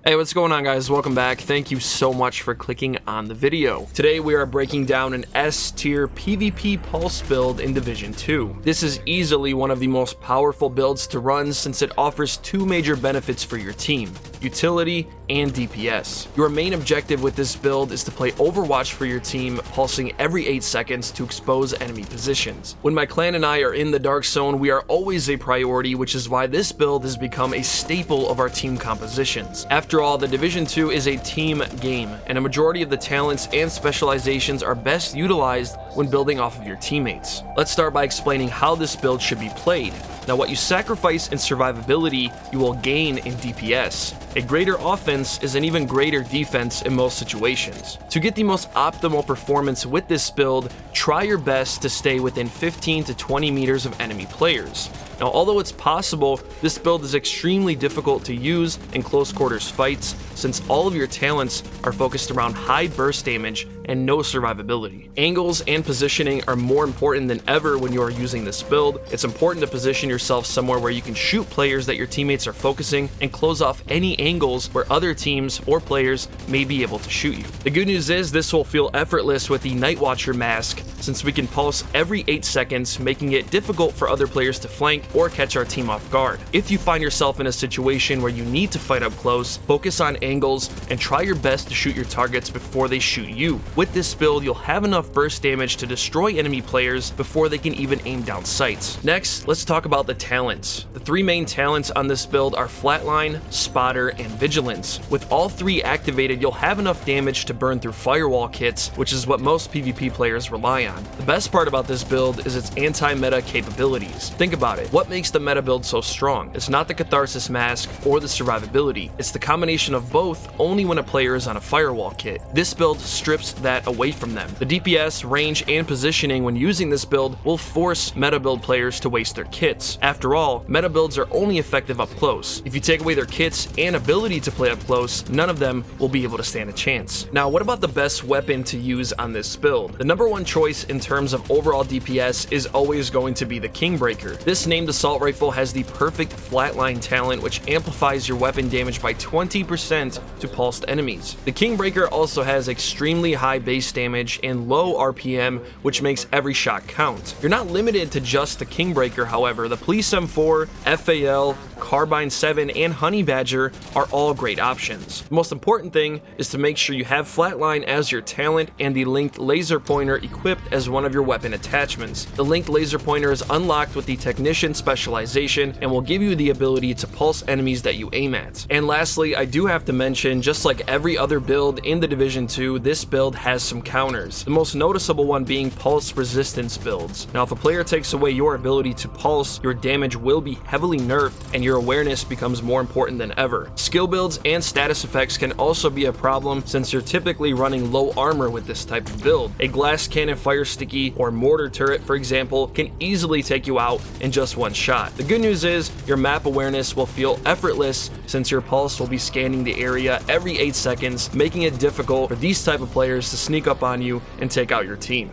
Hey, what's going on, guys? Welcome back. Thank you so much for clicking on the video. Today we are breaking down an S tier PvP pulse build in Division 2. This is easily one of the most powerful builds to run since it offers two major benefits for your team: utility and DPS. Your main objective with this build is to play Overwatch for your team, pulsing every 8 seconds to expose enemy positions. When my clan and I are in the dark zone, we are always a priority, which is why this build has become a staple of our team compositions. After all, the Division 2 is a team game, and a majority of the talents and specializations are best utilized when building off of your teammates. Let's start by explaining how this build should be played. Now, what you sacrifice in survivability, you will gain in DPS. A greater offense is an even greater defense in most situations. To get the most optimal performance with this build, try your best to stay within 15 to 20 meters of enemy players. Now, although it's possible, this build is extremely difficult to use in close quarters fights since all of your talents are focused around high burst damage and no survivability. Angles and positioning are more important than ever when you are using this build. It's important to position yourself somewhere where you can shoot players that your teammates are focusing and close off any angles where other teams or players may be able to shoot you. The good news is this will feel effortless with the Night Watcher mask, since we can pulse every 8 seconds, making it difficult for other players to flank or catch our team off guard. If you find yourself in a situation where you need to fight up close, focus on angles and try your best to shoot your targets before they shoot you. With this build, you'll have enough burst damage to destroy enemy players before they can even aim down sights. Next, let's talk about the talents. The three main talents on this build are Flatline, Spotter, and Vigilance. With all three activated, you'll have enough damage to burn through firewall kits, which is what most PvP players rely on. The best part about this build is its anti-meta capabilities. Think about it. What makes the meta build so strong? It's not the Catharsis mask or the survivability. It's the combination of both, only when a player is on a firewall kit. This build strips that away from them. The DPS, range, and positioning when using this build will force meta build players to waste their kits. After all, meta builds are only effective up close. If you take away their kits and ability to play up close, none of them will be able to stand a chance. Now, what about the best weapon to use on this build? The number one choice in terms of overall DPS is always going to be the Kingbreaker. This named assault rifle has the perfect flatline talent, which amplifies your weapon damage by 20% to pulsed enemies. The Kingbreaker also has extremely high base damage and low RPM, which makes every shot count. You're not limited to just the Kingbreaker, however. The Police M4, FAL, Carbine 7, and Honey Badger are all great options. The most important thing is to make sure you have Flatline as your talent and the linked laser pointer equipped as one of your weapon attachments. The linked laser pointer is unlocked with the Technician specialization and will give you the ability to pulse enemies that you aim at. And lastly, I do have to mention, just like every other build in the Division 2, this build has some counters. The most noticeable one being pulse resistance builds. Now, if a player takes away your ability to pulse, your damage will be heavily nerfed and your awareness becomes more important than ever. Skill builds and status effects can also be a problem since you're typically running low armor with this type of build. A glass cannon fire sticky or mortar turret, for example, can easily take you out in just one shot. The good news is your map awareness will feel effortless since your pulse will be scanning the area every 8 seconds, making it difficult for these type of players to sneak up on you and take out your team.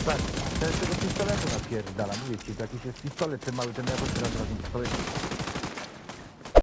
Patrz, ten z tego pistoletu napierdala. Mówię ci, to jakiś jest pistolet, ten mały, ten jakoś razem pistoletu.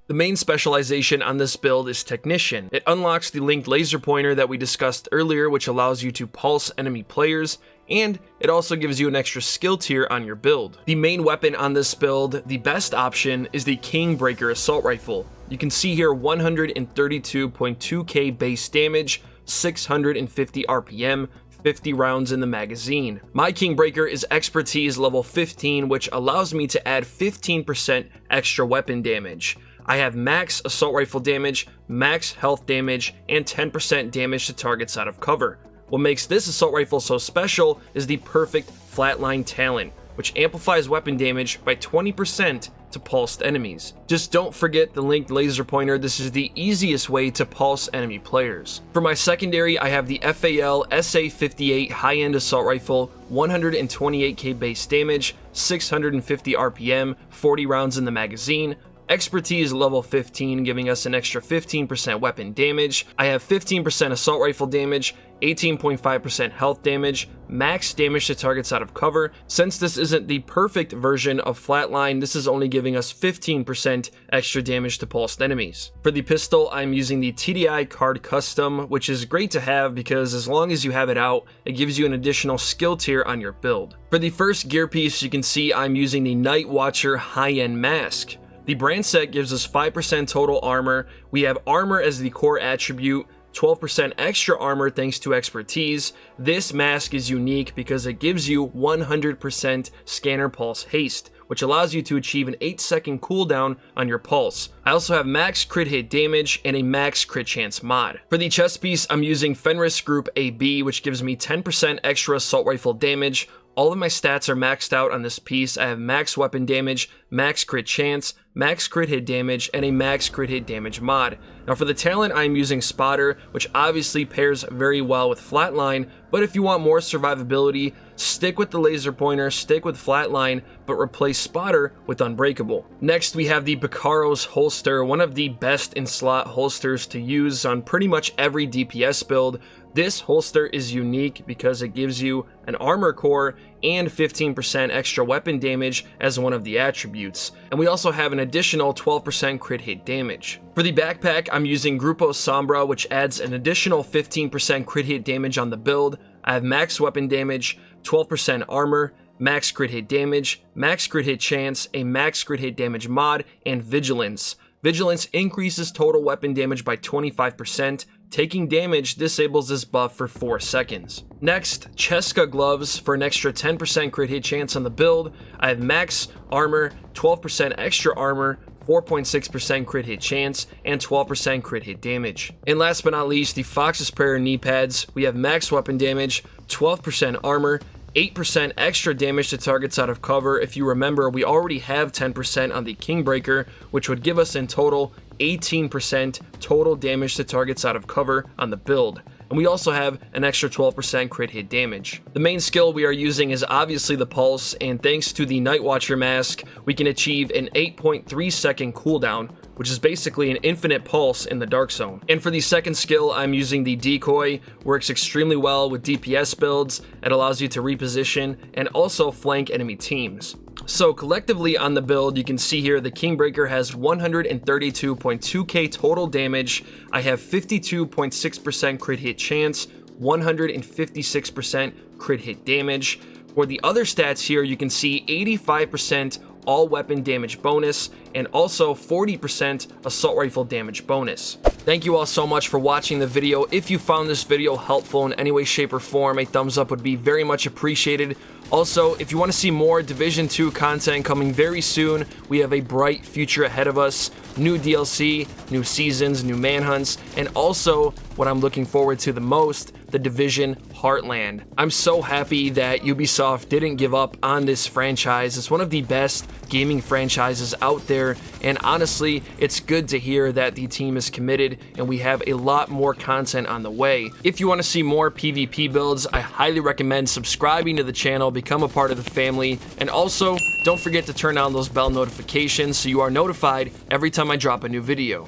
The main specialization on this build is Technician. It unlocks the linked laser pointer that we discussed earlier, which allows you to pulse enemy players, and it also gives you an extra skill tier on your build. The main weapon on this build, the best option, is the Kingbreaker Assault Rifle. You can see here 132.2k base damage, 650 RPM, 50 rounds in the magazine. My Kingbreaker is expertise level 15, which allows me to add 15% extra weapon damage. I have max assault rifle damage, max health damage, and 10% damage to targets out of cover. What makes this assault rifle so special is the perfect flatline talent, which amplifies weapon damage by 20% to pulsed enemies. Just don't forget the linked laser pointer. This is the easiest way to pulse enemy players. For my secondary, I have the FAL SA-58 high-end assault rifle, 128k base damage, 650 RPM, 40 rounds in the magazine, expertise level 15, giving us an extra 15% weapon damage. I have 15% assault rifle damage, 18.5% health damage, max damage to targets out of cover. Since this isn't the perfect version of flatline, this is only giving us 15% extra damage to pulsed enemies. For the pistol, I'm using the TDI Card Custom, which is great to have because as long as you have it out, it gives you an additional skill tier on your build. For the first gear piece, you can see I'm using the Night Watcher high-end mask. The brand set gives us 5% total armor. We have armor as the core attribute, 12% extra armor thanks to expertise. This mask is unique because it gives you 100% scanner pulse haste, which allows you to achieve an 8-second cooldown on your pulse. I also have max crit hit damage and a max crit chance mod. For the chest piece, I'm using Fenris Group AB, which gives me 10% extra assault rifle damage. All of my stats are maxed out on this piece. I have max weapon damage, max crit chance, max crit hit damage, and a max crit hit damage mod. Now for the talent, I'm using Spotter, which obviously pairs very well with Flatline, but if you want more survivability, stick with the laser pointer, stick with Flatline, but replace Spotter with Unbreakable. Next, we have the Bakaro's holster, one of the best in slot holsters to use on pretty much every DPS build. This holster is unique because it gives you an armor core and 15% extra weapon damage as one of the attributes. And we also have an additional 12% crit hit damage. For the backpack, I'm using Grupo Sombra, which adds an additional 15% crit hit damage on the build. I have max weapon damage, 12% armor, max crit hit damage, max crit hit chance, a max crit hit damage mod, and vigilance. Vigilance increases total weapon damage by 25%. Taking damage disables this buff for 4 seconds. Next, Cheska gloves for an extra 10% crit hit chance on the build. I have max armor, 12% extra armor, 4.6% crit hit chance, and 12% crit hit damage. And last but not least, the Fox's Prayer knee pads. We have max weapon damage, 12% armor, 8% extra damage to targets out of cover. If you remember, we already have 10% on the Kingbreaker, which would give us in total 18% total damage to targets out of cover on the build. And we also have an extra 12% crit hit damage. The main skill we are using is obviously the pulse, and thanks to the Night Watcher mask, we can achieve an 8.3 second cooldown, which is basically an infinite pulse in the dark zone. And for the second skill, I'm using the Decoy. Works extremely well with DPS builds. It allows you to reposition and also flank enemy teams. So collectively on the build, you can see here the Kingbreaker has 132.2k total damage. I have 52.6% crit hit chance, 156% crit hit damage. For the other stats here, you can see 85% all weapon damage bonus, and also 40% assault rifle damage bonus. Thank you all so much for watching the video. If you found this video helpful in any way, shape, or form, a thumbs up would be very much appreciated. Also, if you want to see more Division 2 content coming very soon, we have a bright future ahead of us. New DLC, new seasons, new manhunts, and also what I'm looking forward to the most, the Division Heartland. I'm so happy that Ubisoft didn't give up on this franchise. It's one of the best gaming franchises out there, and honestly, it's good to hear that the team is committed and we have a lot more content on the way. If you want to see more PvP builds, I highly recommend subscribing to the channel, become a part of the family, and also don't forget to turn on those bell notifications so you are notified every time I drop a new video.